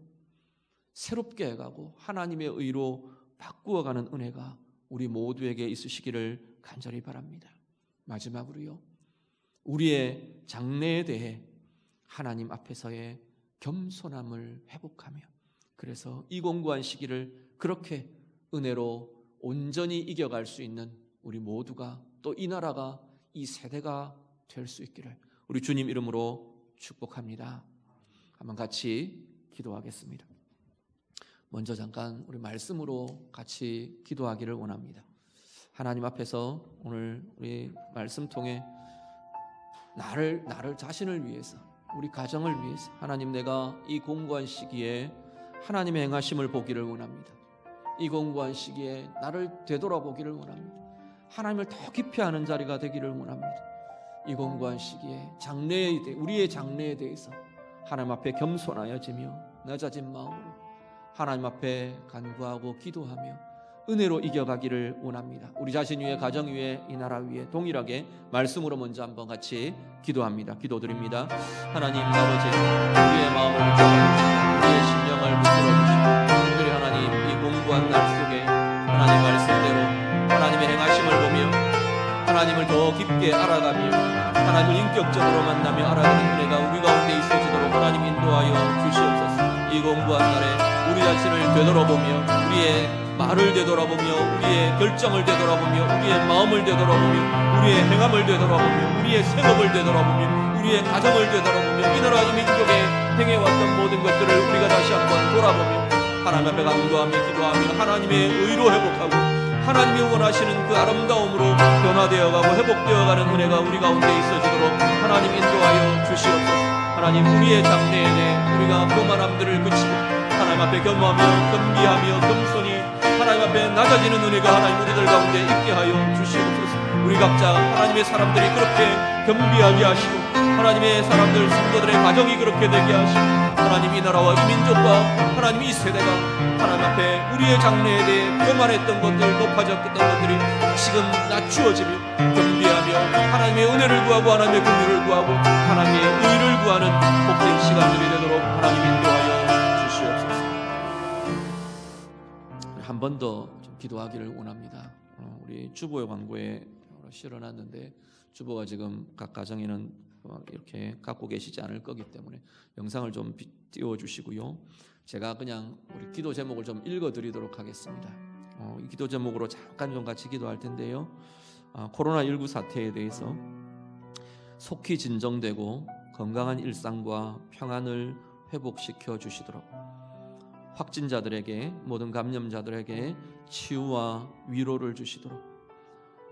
새롭게 해가고 하나님의 의로 바꾸어가는 은혜가 우리 모두에게 있으시기를 간절히 바랍니다. 마지막으로요, 우리의 장래에 대해 하나님 앞에서의 겸손함을 회복하며, 그래서 이 공고한 시기를 그렇게 은혜로 온전히 이겨갈 수 있는 우리 모두가, 또 이 나라가, 이 세대가 될 수 있기를 우리 주님 이름으로 축복합니다. 한번 같이 기도하겠습니다. 먼저 잠깐 우리 말씀으로 같이 기도하기를 원합니다. 하나님 앞에서 오늘 우리 말씀 통해 나를 자신을 위해서, 우리 가정을 위해서 하나님, 내가 이 공고한 시기에 하나님의 행하심을 보기를 원합니다. 이 공고한 시기에 나를 되돌아보기를 원합니다. 하나님을 더 깊이 아는 자리가 되기를 원합니다. 이 공고한 시기에 우리의 장래에 대해서 하나님 앞에 겸손하여지며 낮아진 마음으로 하나님 앞에 간구하고 기도하며 은혜로 이겨가기를 원합니다. 우리 자신 위에, 가정 위에, 이 나라 위에 동일하게 말씀으로 먼저 한번 같이 기도합니다. 기도드립니다. 하나님 아버지, 우리의 마음을 붙잡아주시고 우리의 심령을 붙들어주시고 특별히 하나님, 이 공고한 날 속에 하나님 말씀대로 하나님의 행하심을 보며 하나님을 더 깊게 알아가며 하나님을 인격적으로 만나며 알아가는 은혜가 우리 가운데 있어지도록 하나님 인도하여 주시옵소서. 이 공고한 날에 우리 자신을 되돌아보며 우리의 말을 되돌아보며 우리의 결정을 되돌아보며 우리의 마음을 되돌아보며 우리의 행함을 되돌아보며 우리의 생업을 되돌아보며 우리의 가정을 되돌아보며 이 나라 이 민족에 행해왔던 모든 것들을 우리가 다시 한번 돌아보며 하나님 앞에 간구하며 기도하며 하나님의 의로 회복하고 하나님이 원하시는 그 아름다움으로 변화되어가고 회복되어가는 은혜가 우리 가운데 있어지도록 하나님 인도하여 주시옵소서. 하나님 우리의 장래에 대해 우리가 교만함들을 그치고 하나님 앞에 겸하며 겸비하며 겸손히 하나님 앞에 낮아지는 은혜가 하나님 우리들 가운데 있게 하여 주시옵소서. 우리 각자 하나님의 사람들이 그렇게 겸비하게 하시고 하나님의 사람들 성도들의 가정이 그렇게 되게 하시고 하나님 이 나라와 이 민족과 하나님 이 세대가 하나님 앞에 우리의 장래에 대해 교만했던 것들 높아졌던 것들이 지금 낮추어지며 겸비하며 하나님의 은혜를 구하고 하나님의 긍휼을 구하고 하나님의 의를 구하는 복된 시간들이 되도록 하나님 인도하여 주시옵소서. 한 번 더 기도하기를 원합니다. 우리 주보의 광고에 실어놨는데 주보가 지금 각 가정에는 이렇게 갖고 계시지 않을 거기 때문에 영상을 좀 띄워주시고요. 제가 그냥 우리 기도 제목을 좀 읽어드리도록 하겠습니다. 이 기도 제목으로 잠깐 좀 같이 기도할 텐데요. 코로나19 사태에 대해서 속히 진정되고 건강한 일상과 평안을 회복시켜 주시도록 확진자들에게 모든 감염자들에게 치유와 위로를 주시도록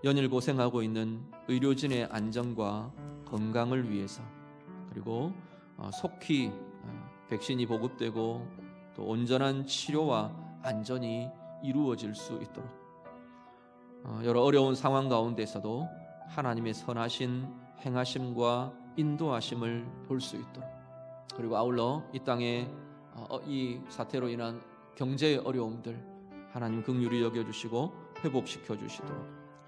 연일 고생하고 있는 의료진의 안전과 건강을 위해서 그리고 속히 백신이 보급되고 또 온전한 치료와 안전이 이루어질 수 있도록 여러 어려운 상황 가운데서도 하나님의 선하신 행하심과 인도하심을 볼 수 있도록 그리고 아울러 이 땅에 이 사태로 인한 경제의 어려움들 하나님 긍휼히 여겨주시고 회복시켜 주시도록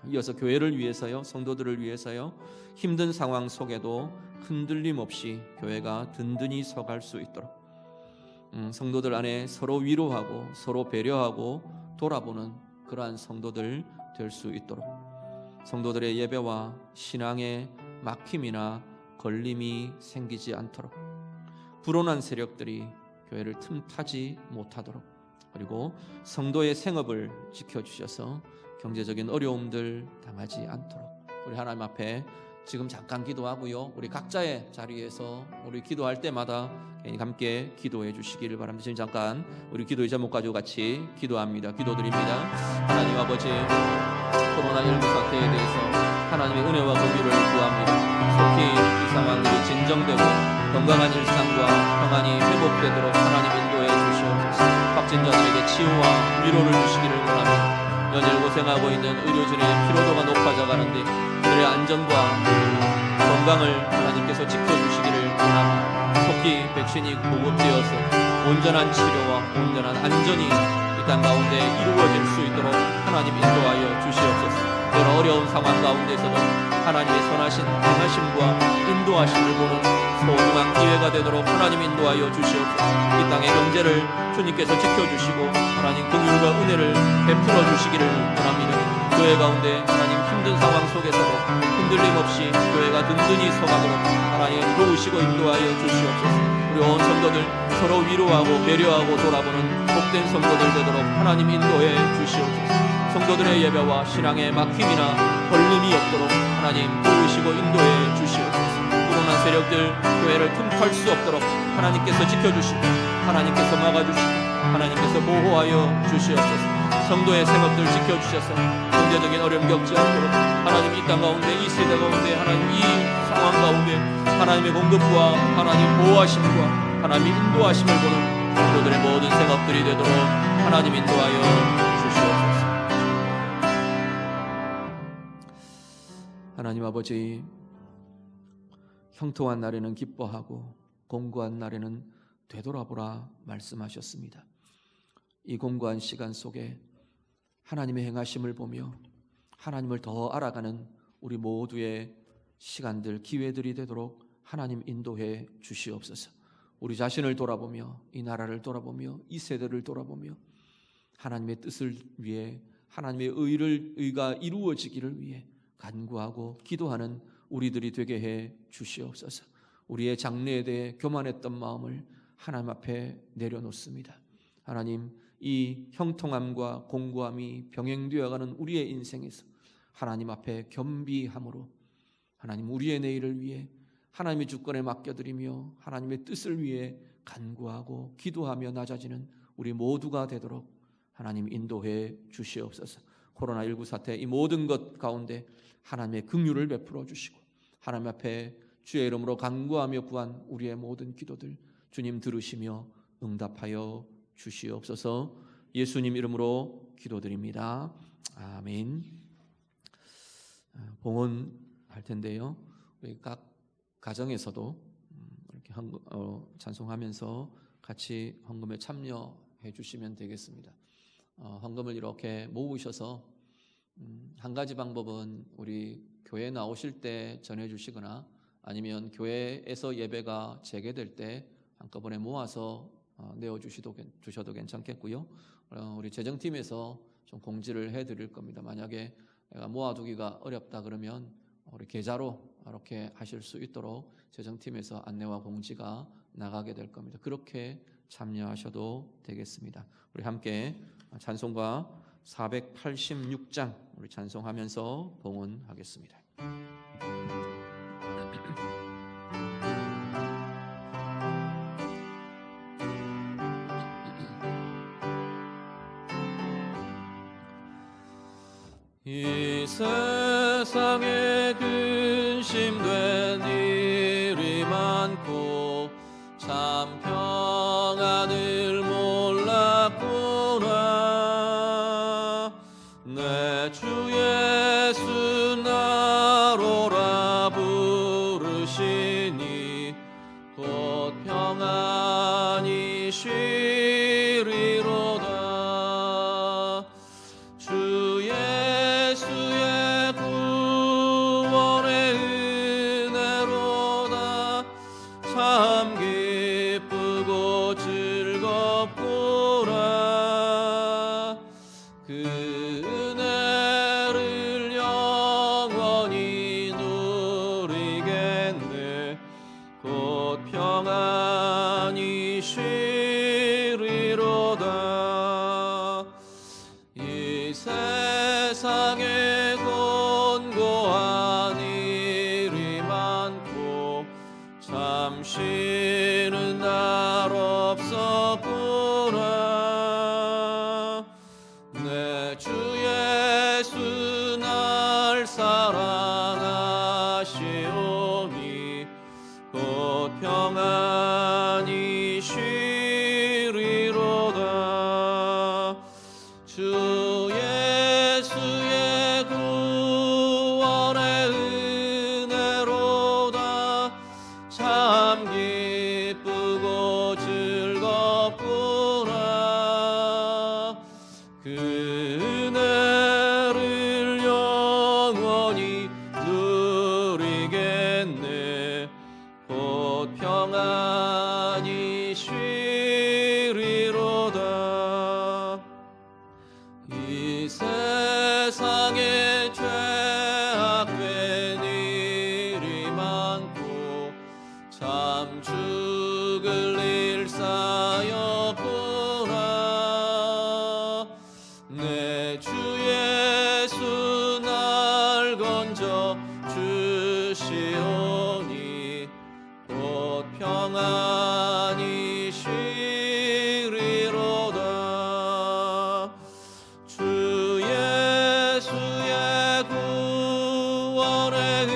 이어서 교회를 위해서요 성도들을 위해서요 힘든 상황 속에도 흔들림 없이 교회가 든든히 서갈 수 있도록 성도들 안에 서로 위로하고 서로 배려하고 돌아보는 그러한 성도들 될 수 있도록 성도들의 예배와 신앙에 막힘이나 걸림이 생기지 않도록 불온한 세력들이 교회를 틈타지 못하도록 그리고 성도의 생업을 지켜주셔서 경제적인 어려움들 당하지 않도록 우리 하나님 앞에 지금 잠깐 기도하고요. 우리 각자의 자리에서 우리 기도할 때마다 함께 기도해 주시기를 바랍니다. 지금 잠깐 우리 기도의 제목 가지고 같이 기도합니다. 기도드립니다. 하나님 아버지 코로나19 사태에 대해서 하나님의 은혜와 긍휼을 구합니다. 속히 이 상황이 진정되고 건강한 일상과 평안이 회복되도록 하나님 인도해 주시옵소서. 확진자들에게 치유와 위로를 주시기를 원합니다. 연일 고생하고 있는 의료진의 피로도가 높아져 가는데 그들의 안전과 건강을 하나님께서 지켜주시기를 원합니다. 속히 백신이 보급되어서 온전한 치료와 온전한 안전이 이 땅 가운데 이루어질 수 있도록 하나님 인도하여 주시옵소서. 여러 어려운 상황 가운데서도 하나님의 선하신 행하심과 인도하심을 보는 소중한 기회가 되도록 하나님 인도하여 주시옵소서. 이 땅의 경제를 주님께서 지켜주시고 하나님 긍휼과 은혜를 베풀어 주시기를 원합니다. 교회 가운데 하나님 힘든 상황 속에서도 흔들림 없이 교회가 든든히 서가도록 하나님 도우시고 인도하여 주시옵소서. 우리 온 성도들 서로 위로하고 배려하고 돌아보는 복된 성도들 되도록 하나님 인도해 주시옵소서. 성도들의 예배와 신앙에 막힘이나 걸림이 없도록 하나님 도우시고 인도해 주시옵소서. 불온한 세력들 교회를 틈탈 수 없도록 하나님께서 지켜주시고 하나님께서 막아주시고 하나님께서 보호하여 주시옵소서. 성도의 생업들 지켜주셔서 경제적인 어려움 겪지 않도록 하나님 이 땅 가운데 이 세대 가운데 하나님 이 상황 가운데 하나님의 공급과 하나님 보호하심과 하나님의 인도하심을 보는 성도들의 모든 생업들이 되도록 하나님 인도하여 주시옵소서. 하나님 아버지 형통한 날에는 기뻐하고 공고한 날에는 되돌아보라 말씀하셨습니다. 이 공고한 시간 속에 하나님의 행하심을 보며 하나님을 더 알아가는 우리 모두의 시간들, 기회들이 되도록 하나님 인도해 주시옵소서. 우리 자신을 돌아보며 이 나라를 돌아보며 이 세대를 돌아보며 하나님의 뜻을 위해 하나님의 의가 이루어지기를 위해 간구하고 기도하는 우리들이 되게 해 주시옵소서. 우리의 장래에 대해 교만했던 마음을 하나님 앞에 내려놓습니다. 하나님 이 형통함과 공고함이 병행되어가는 우리의 인생에서 하나님 앞에 겸비함으로 하나님 우리의 내일을 위해 하나님의 주권에 맡겨드리며 하나님의 뜻을 위해 간구하고 기도하며 낮아지는 우리 모두가 되도록 하나님 인도해 주시옵소서. 코로나19 사태 이 모든 것 가운데 하나님의 긍휼을 베풀어 주시고 하나님 앞에 주의 이름으로 간구하며 구한 우리의 모든 기도들 주님 들으시며 응답하여 주시옵소서. 예수님 이름으로 기도드립니다. 아멘. 봉헌할 텐데요. 우리 각 가정에서도 이렇게 찬송하면서 같이 헌금에 참여해 주시면 되겠습니다. 헌금을 이렇게 모으셔서 한 가지 방법은 우리 교회 나오실 때 전해주시거나 아니면 교회에서 예배가 재개될 때 한꺼번에 모아서 내어주셔도 괜찮겠고요. 우리 재정팀에서 좀 공지를 해드릴 겁니다. 만약에 내가 모아두기가 어렵다 그러면 우리 계좌로 이렇게 하실 수 있도록 재정팀에서 안내와 공지가 나가게 될 겁니다. 그렇게 참여하셔도 되겠습니다. 우리 함께 찬송가 486장 우리 찬송하면서 봉헌하겠습니다. 이 세상에 근심된 일이 많고 참 평안을 몰랐구나. 내 주 예수 나로라 부르시니 곧 평안히 쉬리로다. 주 예수의 구원의 은혜로다. 참 기쁘고 즐겁구나. 그 은혜를 영원히 누리겠네. 곧 평안히 쉬리로다. 이 세상에 곤고한 일이 많고 참 쉬는 날 없었구나. 내 주 예수 날 사랑하시오니 곧 평안히 쉬리로다. 주 예수의 구원의 은혜로다. 참 기쁘고 즐겁구나. 그 은혜를 영원히 누리겠네. 곧 평안히 쉬리로다. 이 세상에 죄악된 일이 많고 참 죽을 일 쌓였구나. 내 주 예수 날 건져 주시오니 곧 평안히 쉬리로다. 주 예수의 구원의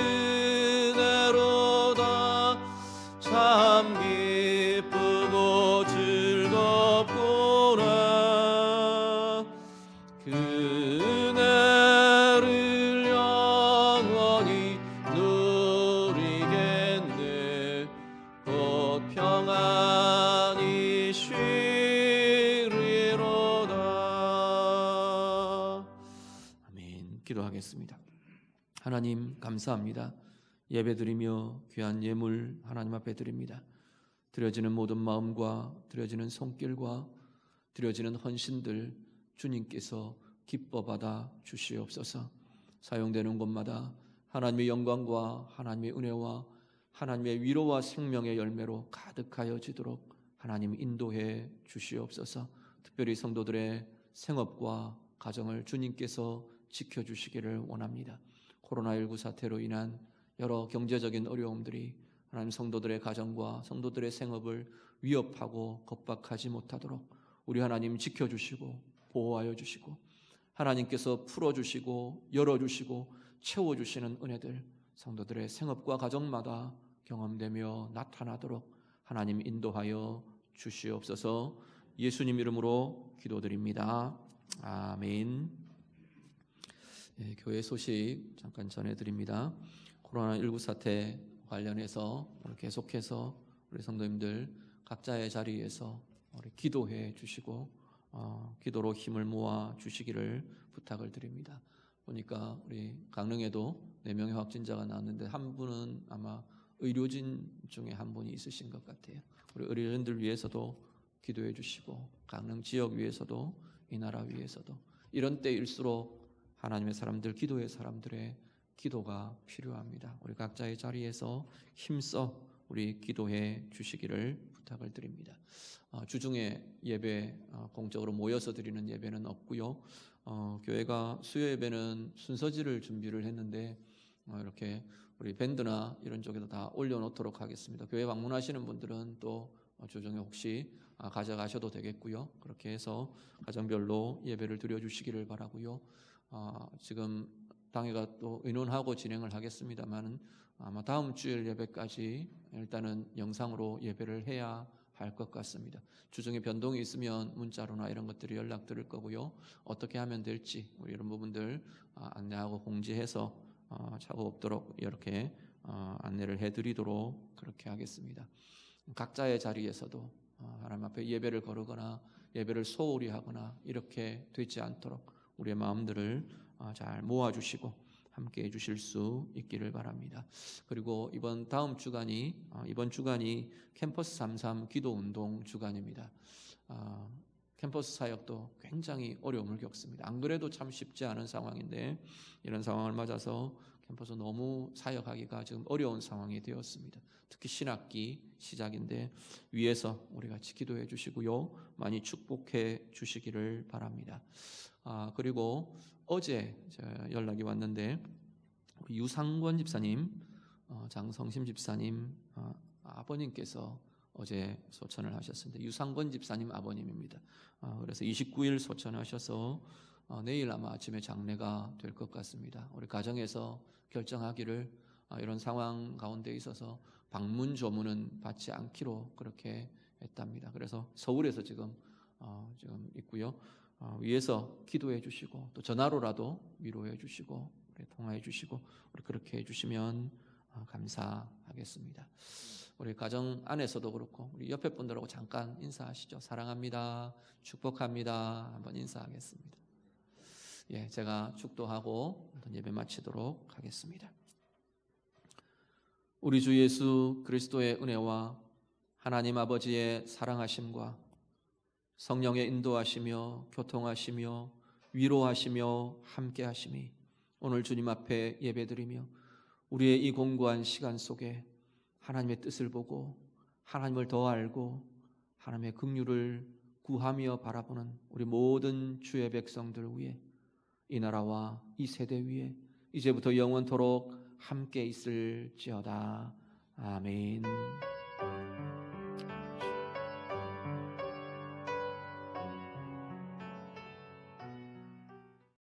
은혜로다. 참 기쁘고 즐겁구나. 그 은혜를 영원히 누리겠네. 곧 평안히 쉬리로다. 아멘. 기도하겠습니다. 하나님 감사합니다. 예배드리며 귀한 예물 하나님 앞에 드립니다. 드려지는 모든 마음과 드려지는 손길과 드려지는 헌신들 주님께서 기뻐 받아 주시옵소서. 사용되는 곳마다 하나님의 영광과 하나님의 은혜와 하나님의 위로와 생명의 열매로 가득하여지도록 하나님 인도해 주시옵소서. 특별히 성도들의 생업과 가정을 주님께서 지켜주시기를 원합니다. 코로나19 사태로 인한 여러 경제적인 어려움들이 하나님 성도들의 가정과 성도들의 생업을 위협하고 겁박하지 못하도록 우리 하나님 지켜주시고 보호하여 주시고 하나님께서 풀어주시고 열어주시고 채워주시는 은혜들 성도들의 생업과 가정마다 경험되며 나타나도록 하나님 인도하여 주시옵소서. 예수님 이름으로 기도드립니다. 아멘. 교회 소식 잠깐 전해드립니다. 코로나19 사태 관련해서 오늘 계속해서 우리 성도님들 각자의 자리에서 우리 기도해 주시고 기도로 힘을 모아 주시기를 부탁을 드립니다. 보니까 우리 강릉에도 4명의 확진자가 나왔는데 한 분은 아마 의료진 중에 한 분이 있으신 것 같아요. 우리 의료진들 위해서도 기도해 주시고 강릉 지역 위해서도 이 나라 위해서도 이런 때일수록 하나님의 사람들 기도의 사람들의 기도가 필요합니다. 우리 각자의 자리에서 힘써 우리 기도해 주시기를 부탁을 드립니다. 주중에 예배 공적으로 모여서 드리는 예배는 없고요. 교회가 수요 예배는 순서지를 준비를 했는데 이렇게 우리 밴드나 이런 쪽에도 다 올려놓도록 하겠습니다. 교회 방문하시는 분들은 또 주중에 혹시 가져가셔도 되겠고요. 그렇게 해서 가정별로 예배를 드려주시기를 바라고요. 지금 당회가 또 의논하고 진행을 하겠습니다만 아마 다음 주일 예배까지 일단은 영상으로 예배를 해야 할 것 같습니다. 주중에 변동이 있으면 문자로나 이런 것들이 연락드릴 거고요. 어떻게 하면 될지 우리 이런 부분들 안내하고 공지해서 착오 없도록 이렇게 안내를 해드리도록 그렇게 하겠습니다. 각자의 자리에서도 하나님 앞에 예배를 거르거나 예배를 소홀히 하거나 이렇게 되지 않도록 우리의 마음들을 잘 모아주시고 함께 해주실 수 있기를 바랍니다. 그리고 이번 주간이 캠퍼스 33 기도운동 주간입니다. 캠퍼스 사역도 굉장히 어려움을 겪습니다. 안 그래도 참 쉽지 않은 상황인데 이런 상황을 맞아서 캠퍼스 너무 사역하기가 지금 어려운 상황이 되었습니다. 특히 신학기 시작인데 위에서 우리 같이 기도해 주시고요. 많이 축복해 주시기를 바랍니다. 그리고 어제 연락이 왔는데 유상권 집사님, 장성심 집사님 아버님께서 어제 소천을 하셨습니다. 유상권 집사님 아버님입니다. 그래서 29일 소천하셔서 내일 아마 아침에 장례가 될 것 같습니다. 우리 가정에서 결정하기를 이런 상황 가운데 있어서 방문 조문은 받지 않기로 그렇게 했답니다. 그래서 서울에서 지금 있고요. 위에서 기도해 주시고 또 전화로라도 위로해 주시고 통화해 주시고 우리 그렇게 해 주시면 감사하겠습니다. 우리 가정 안에서도 그렇고 우리 옆에 분들하고 잠깐 인사하시죠. 사랑합니다. 축복합니다. 한번 인사하겠습니다. 제가 축도하고 예배 마치도록 하겠습니다. 우리 주 예수 그리스도의 은혜와 하나님 아버지의 사랑하심과 성령의 인도하시며 교통하시며 위로하시며 함께하심이 오늘 주님 앞에 예배드리며 우리의 이 공고한 시간 속에 하나님의 뜻을 보고 하나님을 더 알고 하나님의 긍휼을 구하며 바라보는 우리 모든 주의 백성들 위에 이 나라와 이 세대 위에 이제부터 영원토록 함께 있을지어다. 아멘.